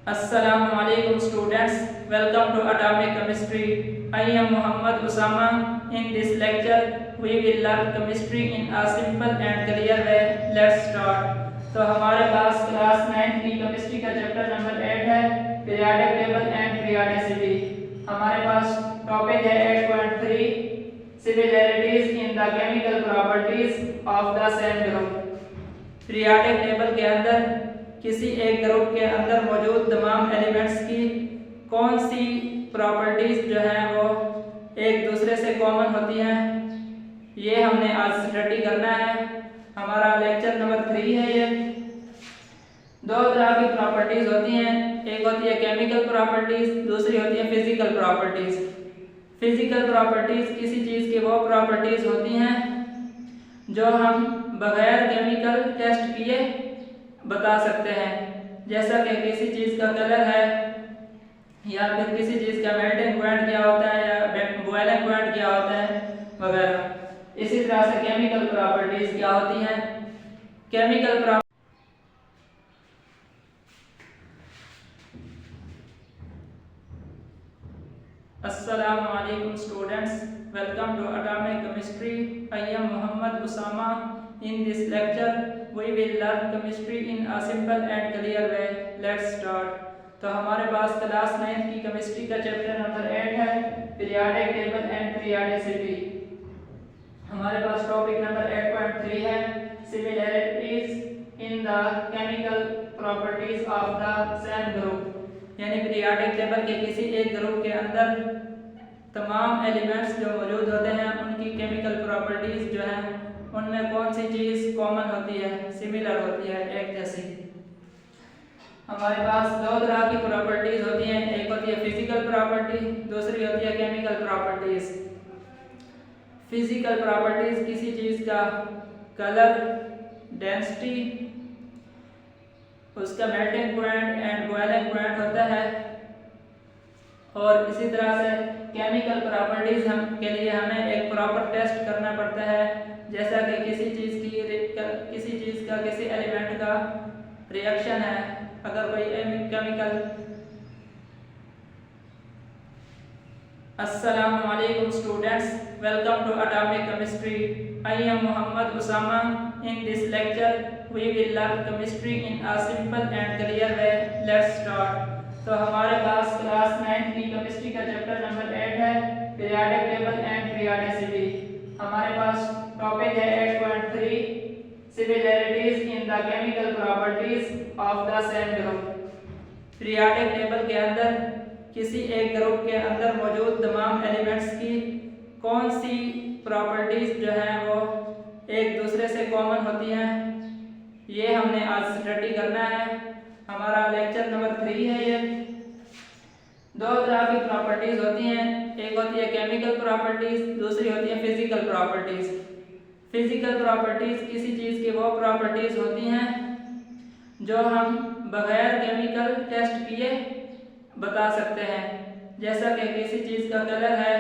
Assalamualaikum students, welcome to Atomic Chemistry. I am Muhammad Usama. In this lecture, we will learn chemistry in a simple and clear way. Let's start. तो हमारे पास class 9 की chemistry का chapter number 8 है, periodic table and periodicity. हमारे पास topic है 8.3 similarities in the chemical properties of the same group. Periodic table के अंदर किसी एक ग्रुप के अंदर मौजूद तमाम एलिमेंट्स की कौन सी प्रॉपर्टीज जो हैं वो एक दूसरे से कॉमन होती हैं, ये हमने आज स्टडी करना है। हमारा लेक्चर नंबर 3 है। ये दो तरह की प्रॉपर्टीज होती हैं, एक होती है केमिकल प्रॉपर्टीज, दूसरी होती है फिजिकल प्रॉपर्टीज। फिजिकल प्रॉपर्टीज किसी चीज़ की वो प्रॉपर्टीज होती हैं जो हम बगैर केमिकल टेस्ट किए बता सकते हैं, जैसा कि किसी चीज़ का कलर है या फिर किसी चीज़ का मेल्टिंग पॉइंट क्या होता है या बॉइलिंग पॉइंट क्या होता है वगैरह। इसी तरह से केमिकल प्रॉपर्टीज क्या होती हैं। Chemical Assalamualaikum students, welcome to Atomic Chemistry. I am Muhammad Usama. In this lecture, we will learn chemistry in a simple and clear way. Let's start. तो हमारे पास क्लास 9 की केमिस्ट्री का चैप्टर नंबर 8 है, periodic table and periodicity. हमारे पास topic number 8.3 है, similarities in the chemical properties of the same group. यानी periodic table के किसी एक ग्रुप के अंदर तमाम एलिमेंट्स जो मौजूद होते हैं उनकी केमिकल प्रॉपर्टीज जो हैं उनमें कौन सी चीज़ कॉमन होती है, सिमिलर होती है, एक जैसी। हमारे पास दो तरह की प्रॉपर्टीज होती हैं, एक होती है फिजिकल प्रॉपर्टी, दूसरी होती है केमिकल प्रॉपर्टीज। फिजिकल प्रॉपर्टीज किसी चीज़ का कलर, डेंसिटी, उसका melting point and boiling point होता है। और इसी तरह से केमिकल प्रॉपर्टीज हम के लिए हमें एक प्रॉपर टेस्ट करना पड़ता है, जैसा कि किसी चीज़ का किसी एलिमेंट का रिएक्शन है, अगर कोई chemical. Assalamualaikum students, welcome to Atomic Chemistry. I am Muhammad Usama. In this lecture, we will learn chemistry in a simple and clear way. Let's start. तो हमारे पास क्लास 9 की केमिस्ट्री का चैप्टर नंबर 8 है, periodic table and periodicity. हमारे पास topic है 8.3 similarities in the chemical properties of the same group. Periodic table के अंदर किसी एक ग्रुप के अंदर मौजूद तमाम एलिमेंट्स की कौन सी प्रॉपर्टीज जो हैं वो एक दूसरे से कॉमन होती हैं, ये हमने आज स्टडी करना है। हमारा लेक्चर नंबर 3 है। ये दो तरह की प्रॉपर्टीज होती हैं, एक होती है केमिकल प्रॉपर्टीज, दूसरी होती है फिजिकल प्रॉपर्टीज। फिजिकल प्रॉपर्टीज किसी चीज़ की वो प्रॉपर्टीज होती हैं जो हम बगैर केमिकल टेस्ट किए बता सकते हैं, जैसा कि किसी चीज़ का कलर है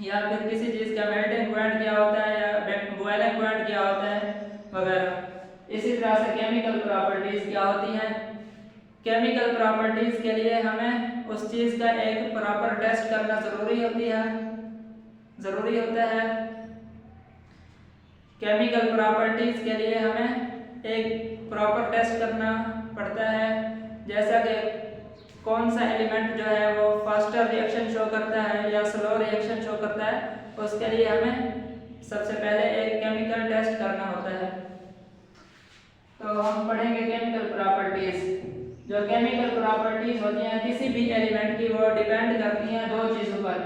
या फिर किसी चीज़ का मेल्टिंग पॉइंट क्या होता है या बॉइलिंग पॉइंट क्या होता है वगैरह। इसी तरह से केमिकल प्रॉपर्टीज क्या होती हैं। केमिकल प्रॉपर्टीज के लिए हमें उस चीज़ का एक प्रॉपर टेस्ट करना ज़रूरी होता है। केमिकल प्रॉपर्टीज के लिए हमें एक प्रॉपर टेस्ट करना पड़ता है, जैसा कि कौन सा एलिमेंट जो है वो फास्टर रिएक्शन शो करता है या स्लो रिएक्शन शो करता है, उसके लिए हमें सबसे पहले एक केमिकल टेस्ट करना होता है। तो हम पढ़ेंगे केमिकल प्रॉपर्टीज। जो केमिकल प्रॉपर्टीज होती हैं किसी भी एलिमेंट की, वो डिपेंड करती हैं दो चीज़ों पर।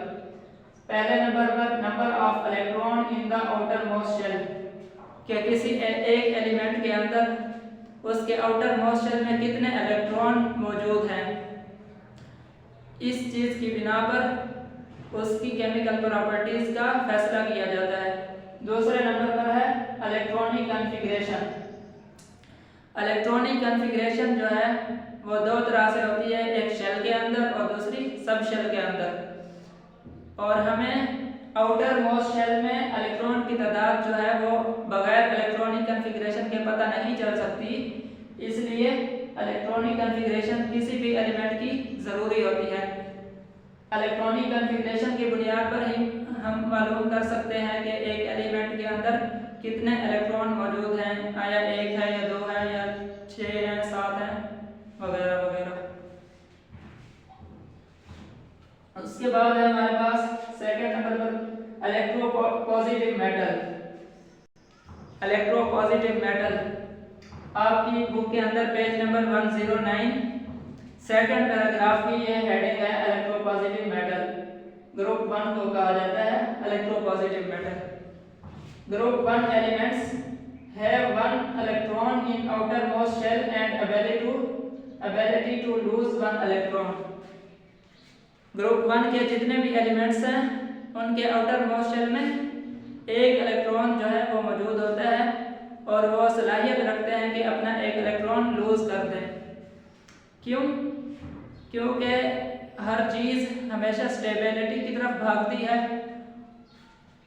पहले नंबर पर number of electron in the outermost shell, कि किसी एक एलिमेंट के अंदर उसके आउटर मोस्ट शेल में कितने इलेक्ट्रॉन मौजूद हैं, इस चीज़ की बिना पर उसकी केमिकल प्रॉपर्टीज का फैसला किया जाता है। दूसरे नंबर पर है इलेक्ट्रॉनिक कॉन्फ़िगरेशन। इलेक्ट्रॉनिक कॉन्फ़िगरेशन जो है वो दो तरह से होती है, एक शेल के अंदर और दूसरी सब शेल के अंदर। और हमें आउटर मोस्ट शेल में इलेक्ट्रॉन की तादाद जो है वो बगैर इलेक्ट्रॉनिक कॉन्फ़िगरेशन के पता नहीं चल सकती, इसलिए इलेक्ट्रॉनिक कॉन्फ़िगरेशन किसी भी एलिमेंट की ज़रूरी होती है। इलेक्ट्रॉनिक कॉन्फ़िगरेशन की बुनियाद पर ही हम मालूम कर सकते हैं कि एक एलिमेंट के अंदर कितने इलेक्ट्रॉन मौजूद हैं, आया एक है या दो है या 6 हैं 7 हैं वगैरह वगैरह। उसके बाद है हमारे पास सेकंड नंबर पर इलेक्ट्रोपॉजिटिव मेटल। इलेक्ट्रोपॉजिटिव मेटल आपकी बुक के अंदर पेज नंबर 109 सेकंड पैराग्राफ की ये हेडिंग है इलेक्ट्रोपॉजिटिव मेटल। ग्रुप 1 को कहा जाता है electropositive metal. Group 1 elements have one electron in outermost shell and ability to lose one electron। Group 1 के जितने भी एलिमेंट्स हैं उनके आउटर मोस्ट शेल में एक इलेक्ट्रॉन जो है वो मौजूद होता है और वो सलाहियत रखते हैं कि अपना एक इलेक्ट्रॉन लूज कर दें। क्यों? क्योंकि हर चीज़ हमेशा स्टेबिलिटी की तरफ भागती है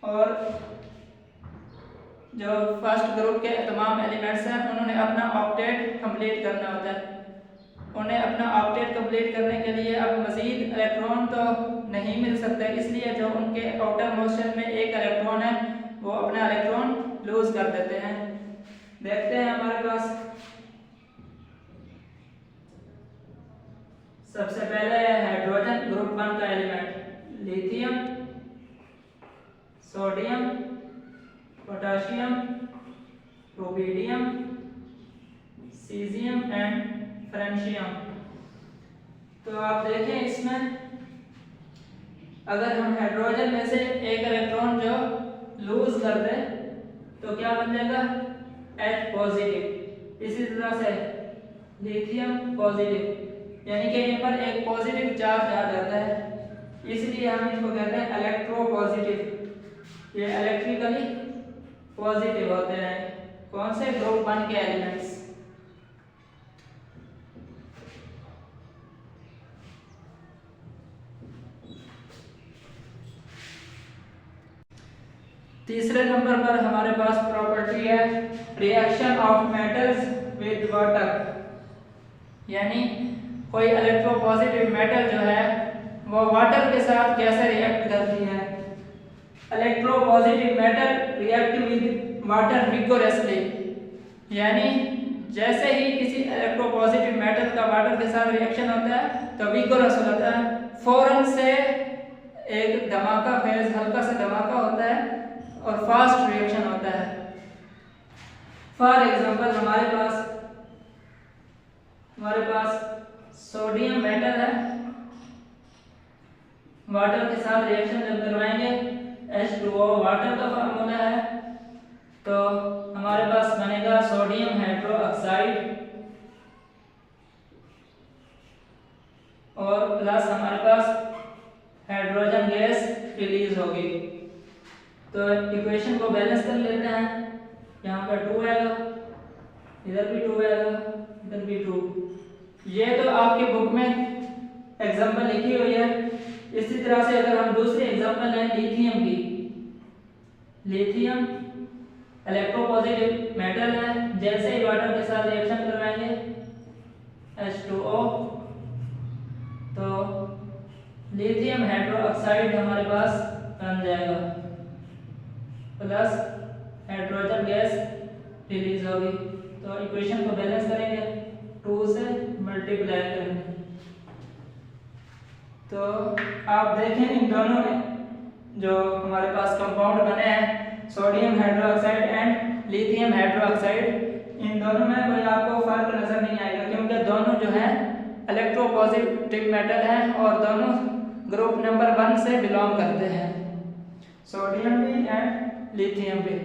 और जो फर्स्ट ग्रुप के तमाम एलिमेंट्स हैं उन्होंने अपना ऑक्टेट कंप्लीट करना होता है। उन्हें अपना ऑक्टेट कंप्लीट करने के लिए अब मज़ीद इलेक्ट्रॉन तो नहीं मिल सकते, इसलिए जो उनके आउटर मोस्ट शेल में एक इलेक्ट्रॉन है वो अपना इलेक्ट्रॉन लूज कर देते हैं। देखते हैं हमारे पास सबसे पहले है हाइड्रोजन ग्रुप 1 का element, lithium, sodium, potassium, rubidium, caesium and francium. तो आप देखें इसमें अगर हम हाइड्रोजन में से एक इलेक्ट्रॉन जो लूज कर दें तो क्या बन जाएगा H पॉजिटिव। इसी तरह से लिथियम पॉजिटिव, यानी कि इन पर एक पॉजिटिव चार्ज आ जाता है, इसलिए हम इनको कहते हैं इलेक्ट्रोपॉजिटिव। ये इलेक्ट्रिकली पॉजिटिव होते हैं। कौन से? ग्रुप 1 के एलिमेंट्स। तीसरे नंबर पर हमारे पास प्रॉपर्टी है reaction of metals with water, यानी कोई इलेक्ट्रोपॉजिटिव मेटल जो है वो वाटर के साथ कैसे रिएक्ट करती है। Electropositive metal react with water vigorously, यानी जैसे ही किसी इलेक्ट्रोपॉजिटिव मेटल का वाटर के साथ रिएक्शन होता है तो विगोरस होता है, फौरन से एक धमाका फेज, हल्का सा धमाका होता है और फास्ट रिएक्शन होता है। फॉर एग्जांपल हमारे पास सोडियम मेटल है, वाटर के साथ रिएक्शन जब करवाएंगे H2O वाटर का फार्मूला है, तो हमारे पास बनेगा सोडियम हाइड्रोक्साइड और प्लस हमारे पास हाइड्रोजन गैस रिलीज होगी। तो इक्वेशन को बैलेंस कर लेते हैं। यहाँ पर 2 आएगा, इधर भी 2 आएगा, इधर भी 2। ये तो आपकी बुक में एग्जांपल लिखी हुई है। इसी तरह से अगर हम दूसरी एग्जांपल लें लिथियम की, लिथियम इलेक्ट्रोपॉजिटिव मेटल है, जैसे ही वाटर के साथ रिएक्शन करवाएंगे H2O तो लिथियम हाइड्रोक्साइड हमारे पास बन जाएगा, प्लस हाइड्रोजन गैस रिलीज होगी। तो इक्वेशन को बैलेंस करेंगे, 2 से मल्टीप्लाई करेंगे। तो आप देखें इन दोनों में जो हमारे पास कंपाउंड बने हैं sodium hydroxide and lithium hydroxide, इन दोनों में कोई आपको फर्क नजर नहीं आएगा, क्योंकि दोनों जो है इलेक्ट्रोपॉजिटिव मेटल हैं और दोनों ग्रुप नंबर 1 से बिलोंग करते हैं, सोडियम भी एंड लिथियम भी।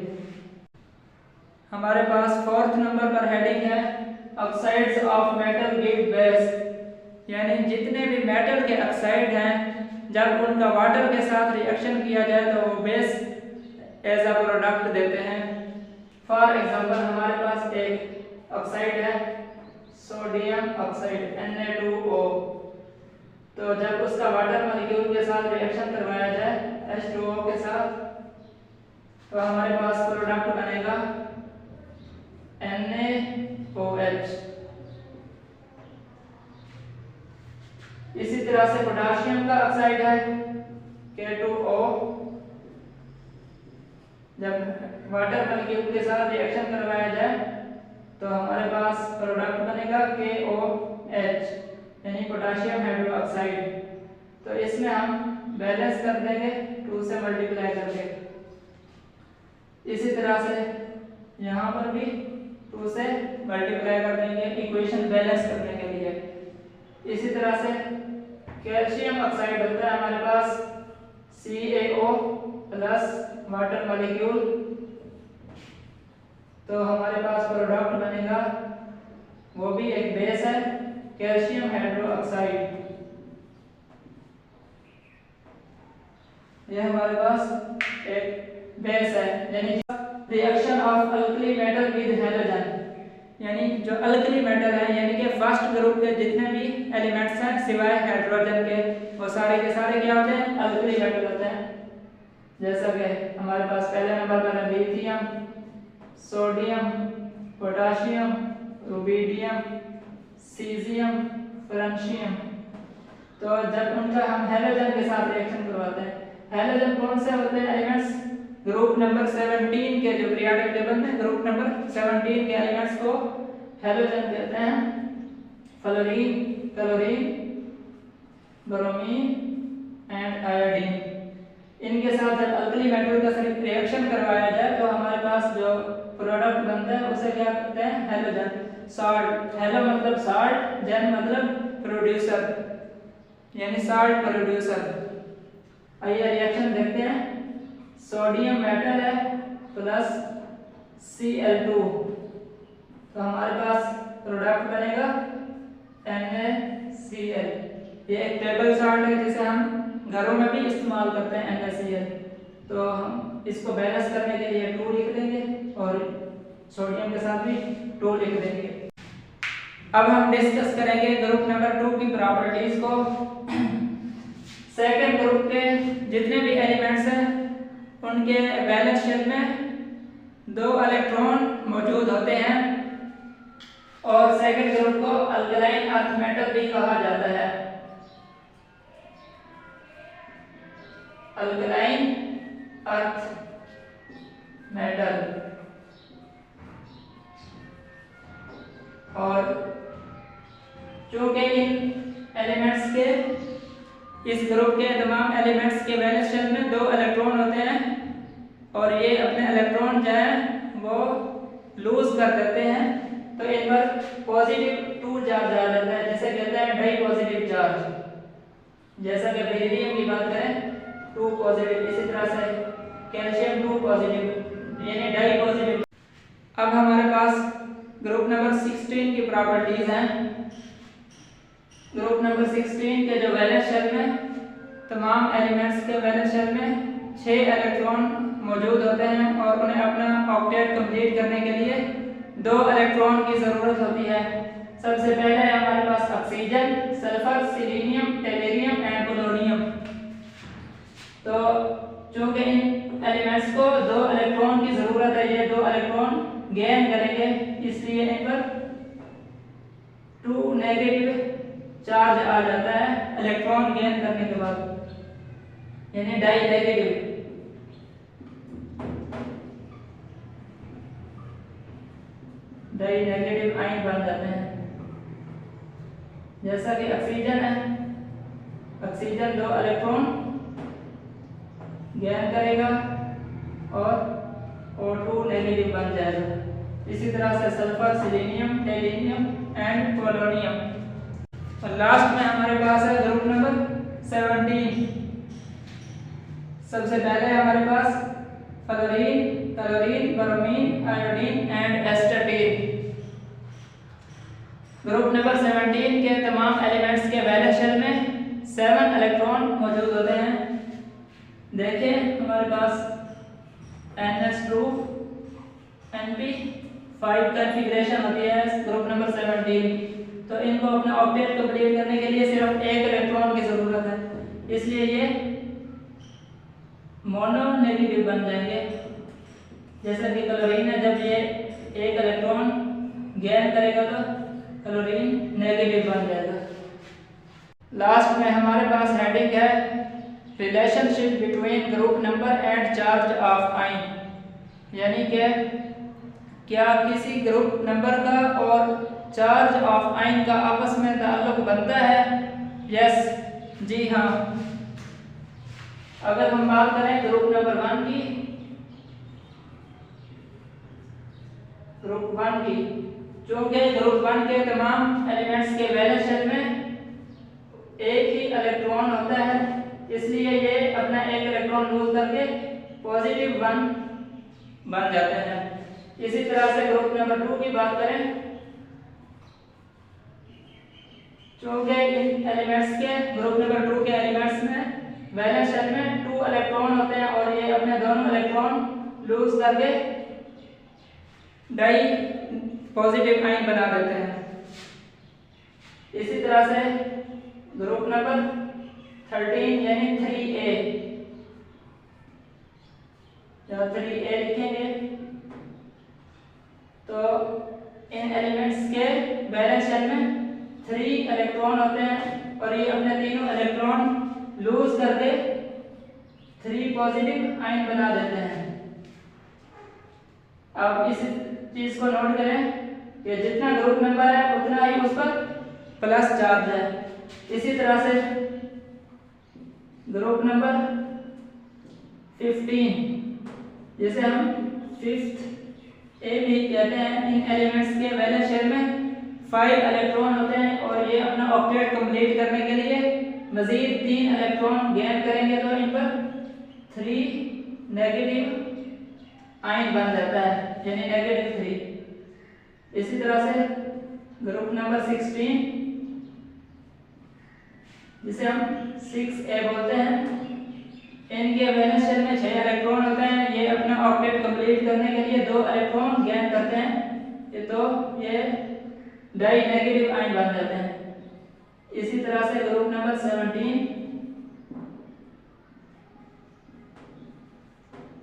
हमारे पास 4th नंबर पर हेडिंग है oxides of metal give base, यानी जितने भी मेटल के ऑक्साइड हैं जब उनका वाटर के साथ रिएक्शन किया जाए तो वो बेस एज अ प्रोडक्ट देते हैं। फॉर एग्जांपल हमारे पास एक ऑक्साइड है सोडियम ऑक्साइड Na2O, तो जब उसका वाटर मॉलिक्यूल के साथ रिएक्शन करवाया जाए H2O के साथ तो हमारे पास प्रोडक्ट बनेगा NaOH। इसी तरह से पोटाशियम का ऑक्साइड है K2O, जब वाटर मॉलिक्यूल के साथ रिएक्शन करवाया जाए तो हमारे पास प्रोडक्ट बनेगा KOH यानी पोटाशियम हाइड्रोक्साइड। तो इसमें हम बैलेंस कर देंगे 2 से मल्टीप्लाई करके। इसी तरह से यहाँ पर भी 2 से मल्टीप्लाई कर देंगे इक्वेशन बैलेंस करने के लिए। इसी तरह से कैल्शियम ऑक्साइड होता है हमारे पास CaO प्लस वाटर मॉलिक्यूल, तो हमारे पास प्रोडक्ट बनेगा, वो भी एक बेस है, कैल्शियम हाइड्रोक्साइड। यह हमारे पास एक बेस है, यानी reaction of alkali metal with halogen, यानी जो अल्कली मेटल है यानी कि फर्स्ट ग्रुप के जितने भी एलिमेंट्स हैं सिवाय हाइड्रोजन के, वो सारे के सारे क्या होते हैं, अल्कली मेटल होते हैं। जैसा कि हमारे पास पहले नंबर पर है lithium, sodium, potassium, rubidium, caesium, francium. तो जब उनका हम हैलोजन के साथ रिएक्शन करवाते हैं, हैलोजन कौन से होते हैं एलिमेंट्स, ग्रुप नंबर 17 के जो पीरियोडिक टेबल में ग्रुप नंबर 17 के एलिमेंट्स को हैलोजन कहते हैं। Fluorine, chlorine, bromine and iodine. इनके साथ जब अल्कली मेटल का रिएक्शन करवाया जाए तो हमारे पास जो प्रोडक्ट बनता है उसे क्या कहते हैं, हैलोजन। सॉल्ट, हेलो मतलब सॉल्ट, जन मतलब प्रोड्यूसर, यानी सॉल्ट प्रोड्यूसर। आइए रिएक्शन देखते हैं। सोडियम मेटल है प्लस Cl2, तो हमारे पास प्रोडक्ट बनेगा NaCl। ये एक टेबल सॉल्ट है जिसे हम घरों में भी इस्तेमाल करते हैं NaCl। तो हम इसको बैलेंस करने के लिए 2 लिख देंगे और सोडियम के साथ भी 2 लिख देंगे। अब हम डिस्कस करेंगे ग्रुप नंबर 2 की प्रॉपर्टीज को। सेकेंड ग्रुप के जितने भी एलिमेंट्स हैं उनके वैलेंस शेल में 2 इलेक्ट्रॉन मौजूद होते हैं और सेकेंड ग्रुप को अल्कलाइन अर्थ मेटल भी कहा जाता है। Alkaline earth metal. और चूंकि इन एलिमेंट्स के, इस ग्रुप के तमाम एलिमेंट्स के वैलेंस शेल में 2 इलेक्ट्रॉन होते हैं और ये अपने इलेक्ट्रॉन जो है वो लूज कर देते हैं, तो इन पर पॉजिटिव 2 चार्ज आ जाता है, जिसे कहते हैं डाई पॉजिटिव चार्ज। जैसा कि बेरिलियम की बात करें 2 पॉजिटिव, इसी तरह से कैल्शियम 2 पॉजिटिव यानी डाई पॉजिटिव। अब हमारे पास ग्रुप नंबर 16 की प्रॉपर्टीज हैं। ग्रुप नंबर 16 के जो वैलेंस शेल में तमाम एलिमेंट्स के वैलेंस शेल में 6 इलेक्ट्रॉन मौजूद होते हैं और उन्हें अपना ऑक्टेट कंप्लीट करने के लिए 2 इलेक्ट्रॉन की ज़रूरत होती है। सबसे पहले है हमारे पास oxygen, sulphur, selenium, tellurium and polonium. तो चूंकि इन एलिमेंट्स को 2 इलेक्ट्रॉन की ज़रूरत है, ये 2 इलेक्ट्रॉन गेन करेंगे, इसलिए इन पर 2 नेगेटिव चार्ज आ जाता है इलेक्ट्रॉन गेन करने के बाद, यानी die negative. Die negative ion बन जाते हैं। जैसा कि ऑक्सीजन है, ऑक्सीजन 2 इलेक्ट्रॉन गेन करेगा और O2 नेगेटिव बन जाएगा। इसी तरह से sulphur, selenium, tellurium and polonium. और लास्ट में हमारे पास है ग्रुप नंबर 17। सबसे पहले हमारे पास fluorine, chlorine, bromine, iodine and astatine. Group number 17 के तमाम एलिमेंट्स के वैलेंस शेल में 7 इलेक्ट्रॉन मौजूद होते हैं। देखिए हमारे पास NH2 NP5 कॉन्फ़िगरेशन होती है ग्रुप नंबर 17। तो इनको अपना ऑक्टेट कंप्लीट करने के लिए सिर्फ 1 इलेक्ट्रॉन की जरूरत है, इसलिए ये मोनो नेगेटिव बन जाएंगे। जैसा कि क्लोरीन है, जब ये 1 इलेक्ट्रॉन गेन करेगा तो क्लोरीन नेगेटिव बन जाएगा। लास्ट में हमारे पास हेडिंग है relationship between group number and charge of ion, यानी कि क्या किसी ग्रुप नंबर का और चार्ज ऑफ आयन का आपस में ताल्लुक बनता है? यस, जी हाँ। अगर हम बात करें ग्रुप नंबर 1 की, ग्रुप 1 की, चूंकि ग्रुप 1 के तमाम एलिमेंट्स के वैलेंस शेल में एक ही इलेक्ट्रॉन होता है, इसलिए ये अपना एक इलेक्ट्रॉन लूज करके पॉजिटिव 1 बन जाते हैं। इसी तरह से ग्रुप नंबर 2 की बात करें, चूंकि इन एलिमेंट्स के ग्रुप नंबर 2 के एलिमेंट्स में वैलेंस शेल में 2 इलेक्ट्रॉन होते हैं और ये अपने दोनों इलेक्ट्रॉन लूज करके डाई पॉजिटिव आयन बना देते हैं। इसी तरह से ग्रुप नंबर 13 यानी 3A, या 3A लिखेंगे तो इन एलिमेंट्स के वैलेंस शेल में 3 इलेक्ट्रॉन होते हैं और ये अपने तीनों इलेक्ट्रॉन लूज करके 3 पॉजिटिव आयन बना देते हैं। अब इस चीज को नोट करें कि जितना ग्रुप नंबर है उतना ही उस पर प्लस चार्ज है। इसी तरह से ग्रुप नंबर 15, जिसे हम 5th A भी कहते हैं, इन एलिमेंट्स के वैलेंस शेल में 5 इलेक्ट्रॉन होते हैं और ये अपना ऑक्टेट कंप्लीट करने के लिए मजीद 3 इलेक्ट्रॉन गेन करेंगे तो इन पर 3 नेगेटिव आयन बन जाता है, यानी -3। इसी तरह से ग्रुप नंबर 16, जिसे हम 6A बोलते हैं, इनके वैलेंस शेल में 6 इलेक्ट्रॉन होते हैं। ये अपना ऑक्टेट कंप्लीट करने के लिए 2 इलेक्ट्रॉन गेन करते हैं, तो ये डाई नेगेटिव आयन बन जाते हैं। इसी तरह से ग्रुप नंबर 17,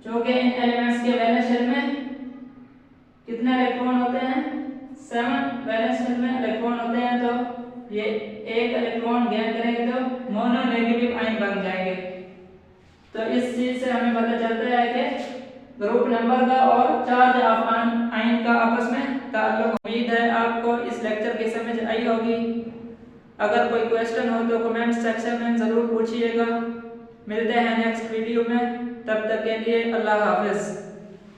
चूंकि इन एलिमेंट्स के वैलेंस शेल में कितने इलेक्ट्रॉन होते हैं? 7 वैलेंस शेल में इलेक्ट्रॉन होते हैं, तो ये एक इलेक्ट्रॉन गेन करेंगे तो मोनो नेगेटिव आयन बन जाएंगे। तो इस चीज से हमें पता चलता है कि ग्रुप नंबर का और चार्ज ऑफ आयन का आपस में ताल्लुक। उम्मीद है आपको इस लेक्चर की समझ आई होगी। अगर कोई क्वेश्चन हो तो कमेंट सेक्शन में ज़रूर पूछिएगा। मिलते हैं नेक्स्ट वीडियो में, तब तक के लिए अल्लाह हाफिज़।